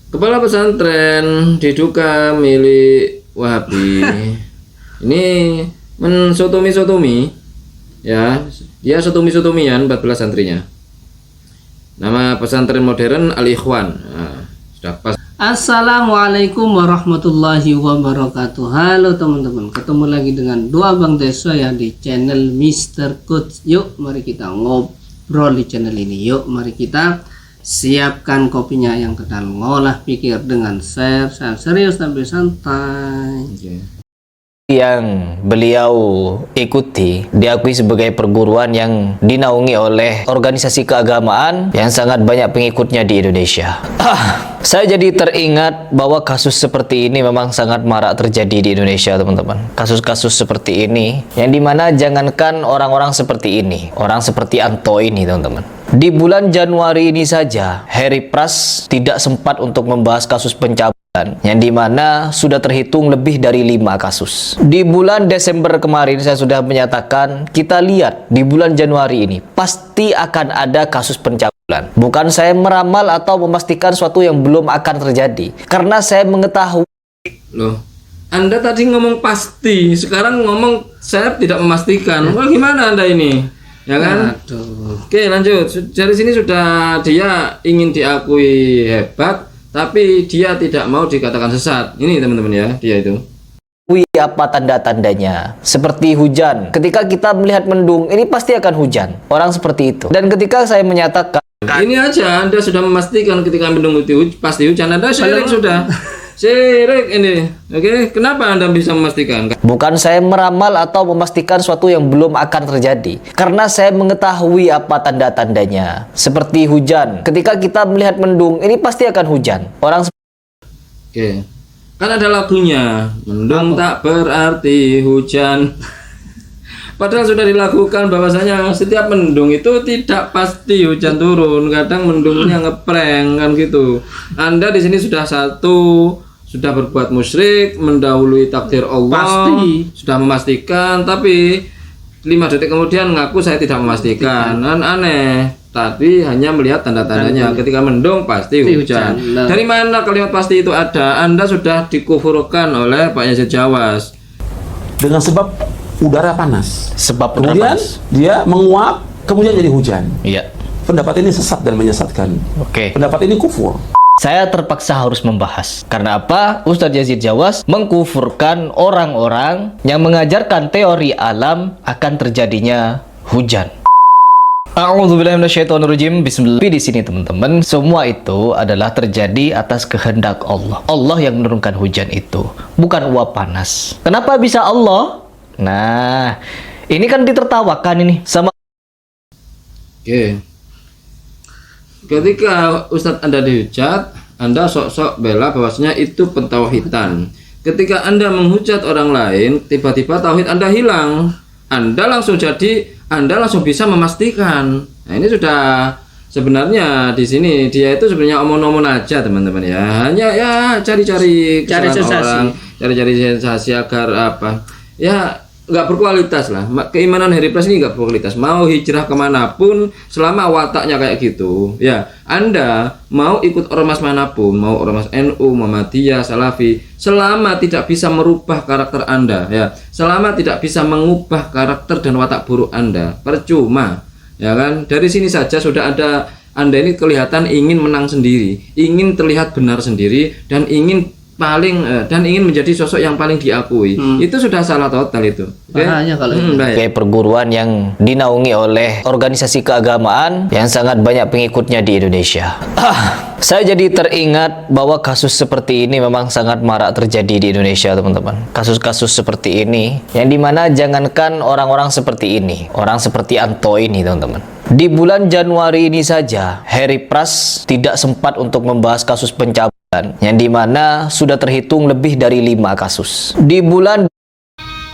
Kepala pesantren diduga milik Wahabi. Ini mensotomi-sotomi, ya, dia sotomi-sotomian 14 santrinya. Nama pesantren modern Al-Ikhwan. Nah, sudah pas. Assalamualaikum warahmatullahi wabarakatuh. Halo teman-teman, ketemu lagi dengan dua Bang Deso ya di channel Mr. Coach. Yuk mari kita ngobrol di channel ini. Yuk mari kita siapkan kopinya yang kenal ngolah pikir dengan share serius tapi santai. Yang beliau ikuti diakui sebagai perguruan yang dinaungi oleh organisasi keagamaan yang sangat banyak pengikutnya di Indonesia. Saya jadi teringat bahwa kasus seperti ini memang sangat marak terjadi di Indonesia, teman-teman. Kasus-kasus seperti ini yang dimana jangankan orang-orang seperti ini, orang seperti Anto ini, teman-teman. Di bulan Januari ini saja, Harry Pras tidak sempat untuk membahas kasus pencabulan yang dimana sudah terhitung lebih dari 5 kasus. Di bulan Desember kemarin saya sudah menyatakan, kita lihat di bulan Januari ini pasti akan ada kasus pencabulan. Bukan saya meramal atau memastikan sesuatu yang belum akan terjadi, karena saya mengetahui. Loh, Anda tadi ngomong pasti, sekarang ngomong saya tidak memastikan. Wah, gimana Anda ini? Ya kan? Aduh. Oke, lanjut. Dari sini sudah dia ingin diakui hebat, tapi dia tidak mau dikatakan sesat. Ini teman-teman ya, dia itu. Apa tanda-tandanya? Seperti hujan. Ketika kita melihat mendung, ini pasti akan hujan. Orang seperti itu. Dan ketika saya menyatakan, ini aja Anda sudah memastikan ketika mendung itu pasti hujan. Anda syirik sudah. Syirik ini. Oke, kenapa Anda bisa memastikan? bukan saya meramal atau memastikan sesuatu yang belum akan terjadi, karena saya mengetahui apa tanda-tandanya. Seperti hujan. Ketika kita melihat mendung, ini pasti akan hujan. Orang Oke. Kan ada lagunya, mendung tak berarti hujan. Padahal sudah dilakukan bahwasanya setiap mendung itu tidak pasti hujan turun. Kadang mendungnya ngeprank kan gitu. Anda di sini sudah sudah berbuat musyrik, mendahului takdir Allah. Pasti. Sudah memastikan, tapi 5 detik kemudian ngaku saya tidak memastikan. Kan aneh. Tadi hanya melihat tanda-tandanya. Ketika mendung pasti hujan. Nah. Dari mana kalimat pasti itu ada? Anda sudah dikufurkan oleh Pak Yazid Jawas. Dengan sebab udara panas. sebab Kemudian panas. dia menguap, kemudian jadi hujan. Iya. Pendapat ini sesat dan menyesatkan. Oke. Pendapat ini kufur. Saya terpaksa harus membahas. Karena apa? Ustadz Yazid Jawas mengkufurkan orang-orang yang mengajarkan teori alam akan terjadinya hujan. A'udzubillahi minasyaitonirrajim. Bismillah. Tapi di sini teman-teman, semua itu adalah terjadi atas kehendak Allah. Allah yang menurunkan hujan itu, bukan uap panas. Kenapa bisa Allah? Nah, ini kan ditertawakan ini sama. Oke. Ketika Ustadz Anda dihujat, Anda sok-sok bela bahwasanya itu pentauhidan. Ketika Anda menghujat orang lain, tiba-tiba tauhid Anda hilang. Anda langsung bisa memastikan. Nah, ini sudah sebenarnya di sini dia itu sebenarnya omong-omong aja, teman-teman ya. Hanya ya cari-cari kesalahan orang, cari-cari sensasi agar apa? Ya nggak berkualitas lah. Keimanan Harry Pras ini nggak berkualitas. Mau hijrah kemanapun selama wataknya kayak gitu, ya Anda mau ikut ormas manapun, mau ormas NU, Muhammadiyah, Salafi, selama tidak bisa merubah karakter Anda, ya selama tidak bisa mengubah karakter dan watak buruk Anda, percuma, ya kan? Dari sini saja sudah ada Anda ini kelihatan ingin menang sendiri, ingin terlihat benar sendiri, dan ingin menjadi sosok yang paling diakui. Itu sudah salah total itu. Bahaya kalau itu. Sebagai perguruan yang dinaungi oleh organisasi keagamaan yang sangat banyak pengikutnya di Indonesia. Saya jadi teringat bahwa kasus seperti ini memang sangat marak terjadi di Indonesia, teman-teman. Kasus-kasus seperti ini yang dimana jangankan orang-orang seperti ini, orang seperti Anto ini, teman-teman. Di bulan Januari ini saja, Harry Pras tidak sempat untuk membahas kasus pencabulan yang dimana sudah terhitung lebih dari 5 kasus. Di bulan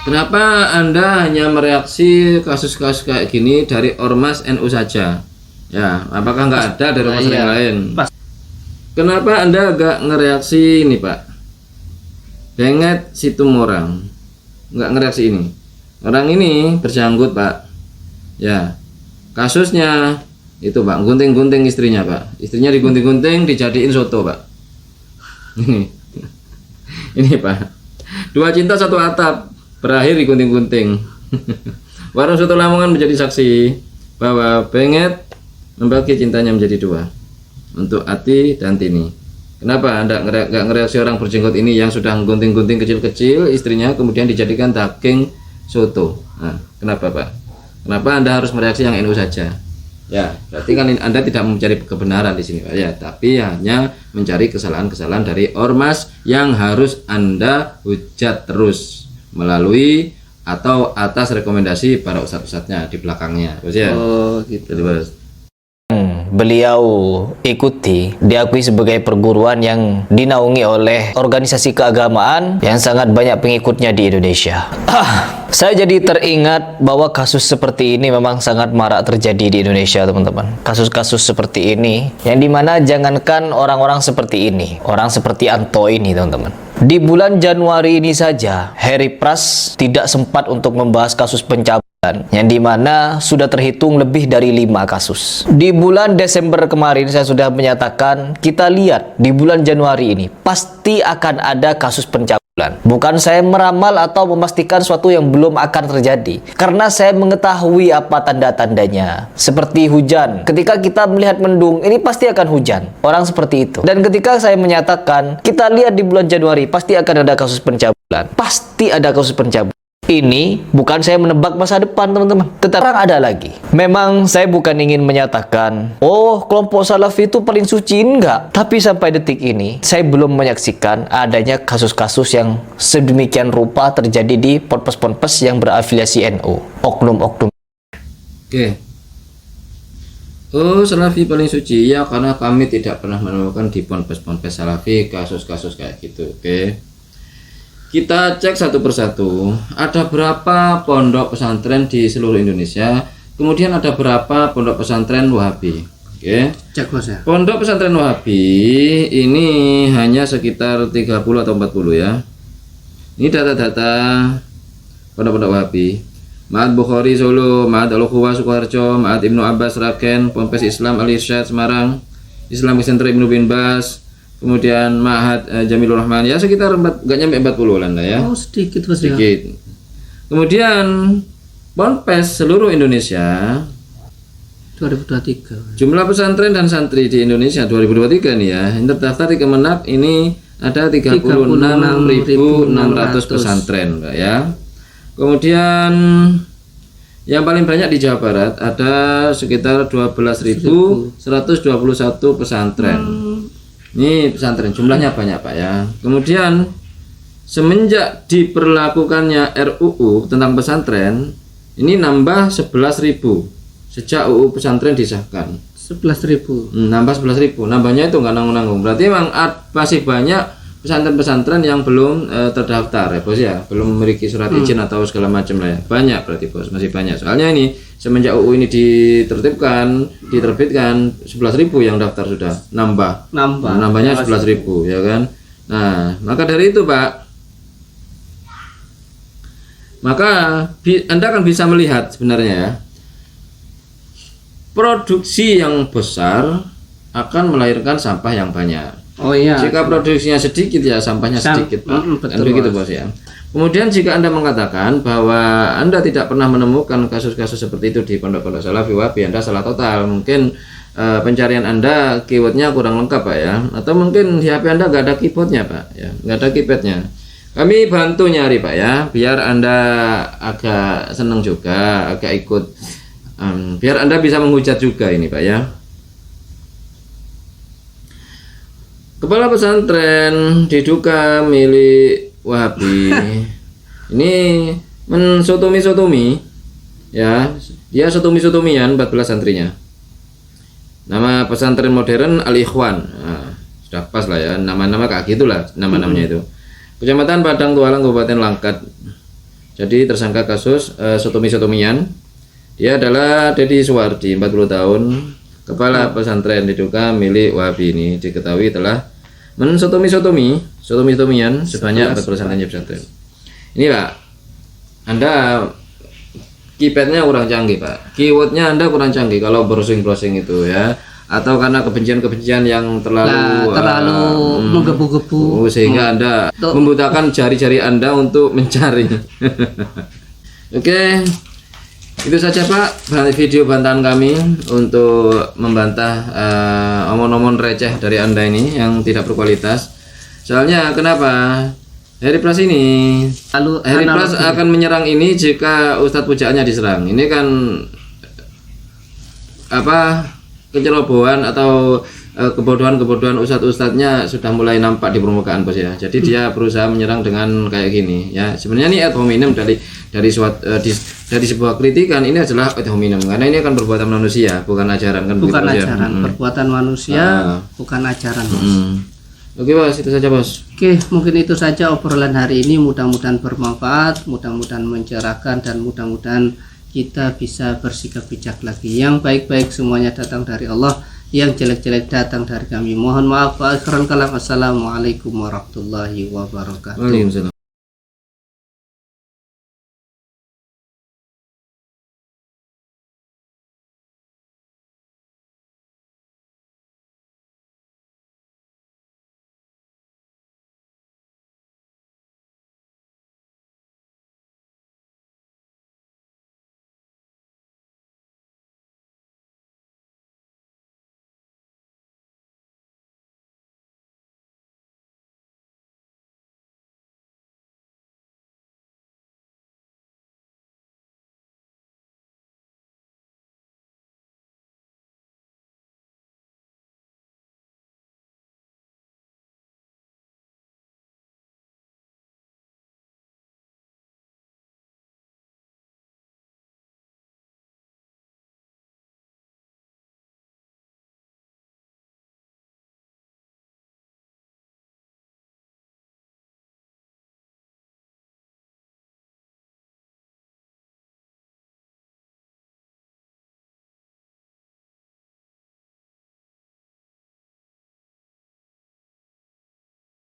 Kenapa Anda hanya mereaksi kasus-kasus kayak gini dari ormas NU saja? Ya, apakah nggak ada dari ormas yang lain? Kenapa Anda nggak ngereaksi ini, Pak? Benget Situmorang. Nggak ngereaksi ini. Orang ini berjanggut, Pak. Ya, kasusnya itu, Pak, gunting-gunting istrinya, Pak. Istrinya digunting-gunting, dijadiin soto, Pak. Ini Pak, dua cinta satu atap berakhir di gunting-gunting. Warung Soto Lamongan menjadi saksi bahwa Benget membagi cintanya menjadi dua, untuk Ati dan Tini. Kenapa Anda nggak ngereaksi orang berjenggot ini yang sudah gunting-gunting kecil-kecil istrinya kemudian dijadikan daging soto? Nah, kenapa Pak? Kenapa Anda harus mereaksi yang NU saja? Ya, berarti kan Anda tidak mencari kebenaran di sini Pak ya, tapi hanya mencari kesalahan-kesalahan dari ormas yang harus Anda hujat terus melalui atau atas rekomendasi para ustadz-ustadznya di belakangnya, Bos ya. Oh gitu. Jadi, Bos. Beliau ikuti diakui sebagai perguruan yang dinaungi oleh organisasi keagamaan yang sangat banyak pengikutnya di Indonesia. Saya jadi teringat bahwa kasus seperti ini memang sangat marak terjadi di Indonesia, teman-teman. Kasus-kasus seperti ini yang dimana jangankan orang-orang seperti ini, orang seperti Anto ini, teman-teman. Di bulan Januari ini saja, Harry Pras tidak sempat untuk membahas kasus pencabulan yang dimana sudah terhitung lebih dari 5 kasus. Di bulan Desember kemarin saya sudah menyatakan, kita lihat di bulan Januari ini pasti akan ada kasus pencabulan. Bukan saya meramal atau memastikan sesuatu yang belum akan terjadi, karena saya mengetahui apa tanda-tandanya. Seperti hujan, ketika kita melihat mendung, ini pasti akan hujan. Orang seperti itu. Dan ketika saya menyatakan, kita lihat di bulan Januari pasti akan ada kasus pencabulan, pasti ada kasus pencabulan. Ini bukan saya menebak masa depan, teman-teman. Tetapi ada lagi. Memang saya bukan ingin menyatakan, oh kelompok Salafi itu paling suci, enggak. Tapi sampai detik ini, saya belum menyaksikan adanya kasus-kasus yang sedemikian rupa terjadi di ponpes-ponpes yang berafiliasi NU. Oknum-oknum. Oke. Oh, Salafi paling suci ya, karena kami tidak pernah menemukan di ponpes-ponpes Salafi kasus-kasus kayak gitu. Oke. Kita cek satu persatu, ada berapa pondok pesantren di seluruh Indonesia, kemudian ada berapa pondok pesantren Wahabi. Oke. Cek Bos ya. Pondok pesantren Wahabi ini hanya sekitar 30 atau 40 ya. Ini data-data pondok-pondok Wahabi. Ma'had Bukhari Solo, Ma'had Al-Ukhuwah Sukoharjo, Ma'had Ibnu Abbas Raken, Ponpes Islam Al-Irsyad Semarang, Islamic Center Ibnu bin Bas, kemudian Ma'had Jamilur Rahman, ya sekitar nggak nyampe 40 lah ya. Oh sedikit Bos ya. Sedikit. Kemudian Ponpes seluruh Indonesia 2023. jumlah pesantren dan santri di Indonesia 2023 nih ya, yang terdaftar di Kemenak ini ada 36.600 pesantren Mbak ya. Kemudian yang paling banyak di Jawa Barat ada sekitar 12.121 pesantren. Ini pesantren jumlahnya banyak Pak ya. Kemudian semenjak diberlakukannya RUU tentang pesantren ini nambah 11.000 sejak UU pesantren disahkan. 11.000. Nambah 11.000. Nambahnya itu nggak nanggung-nanggung. Berarti memang masih banyak pesantren-pesantren yang belum terdaftar ya Bos ya, belum memiliki surat izin atau segala macam lah ya. Banyak berarti Bos, masih banyak. Soalnya ini semenjak UU ini diterbitkan 11.000 yang daftar sudah nambahnya 11.000 ya kan. Nah, maka dari itu Pak, maka Anda akan bisa melihat sebenarnya ya, produksi yang besar akan melahirkan sampah yang banyak. Oh iya. Jika produksinya sedikit ya sampahnya sedikit Pak. Betul, Begitu Bos ya. Kemudian jika Anda mengatakan bahwa Anda tidak pernah menemukan kasus-kasus seperti itu di pondok-pondok Salafi Wahabi, Anda salah total. Mungkin pencarian Anda keywordnya kurang lengkap Pak ya, atau mungkin di HP Anda nggak ada keyboardnya Pak ya, nggak ada keypadnya. Kami bantu nyari Pak ya, biar Anda agak senang juga, agak ikut, biar Anda bisa menghujat juga ini Pak ya. Kepala pesantren diduga milik Wahabi ini mensotomi ya, dia sotomi-sotomian 14 santrinya. Nama pesantren modern Al-Ikhwan. Nah, sudah pas lah ya, nama-nama kayak gitulah nama-namanya itu. Kecamatan Padang Tualang Kabupaten Langkat. Jadi tersangka kasus sotomi-sotomian. Dia adalah Dedi Suwardi, 40 tahun, kepala pesantren diduga milik Wahabi ini diketahui telah sotomi-sotomian sebanyak 40 pesantren. Ini Pak, Anda keypadnya kurang canggih Pak, keywordnya Anda kurang canggih kalau browsing itu ya. atau karena kebencian-kebencian yang terlalu menggebu-gebu. sehingga Anda Tuh. membutakan jari-jari Anda untuk mencari. Oke. Itu saja Pak video bantahan kami untuk membantah omong-omong receh dari Anda ini yang tidak berkualitas. Soalnya kenapa? Harry Plus ini Harry Plus akan menyerang ini jika Ustadz pujaannya diserang. Ini kan kecerobohan atau kebodohan-kebodohan ustadz-ustadznya sudah mulai nampak di permukaan Bos ya. Jadi dia berusaha menyerang dengan kayak gini ya. Sebenarnya ini ad hominem dari sebuah kritikan, ini adalah ad hominem karena ini akan perbuatan manusia, bukan ajaran kan. Bukan begitu, ajaran, ya. perbuatan manusia, bukan ajaran. Oke Bos, itu saja Bos. Oke, mungkin itu saja obrolan hari ini. Mudah-mudahan bermanfaat, mudah-mudahan mencerahkan, dan mudah-mudahan kita bisa bersikap bijak lagi. Yang baik-baik semuanya datang dari Allah, yang jelek-jelek datang dari kami. Mohon maaf. Akhirul kalam. Assalamualaikum warahmatullahi wabarakatuh. Waalaikumsalam.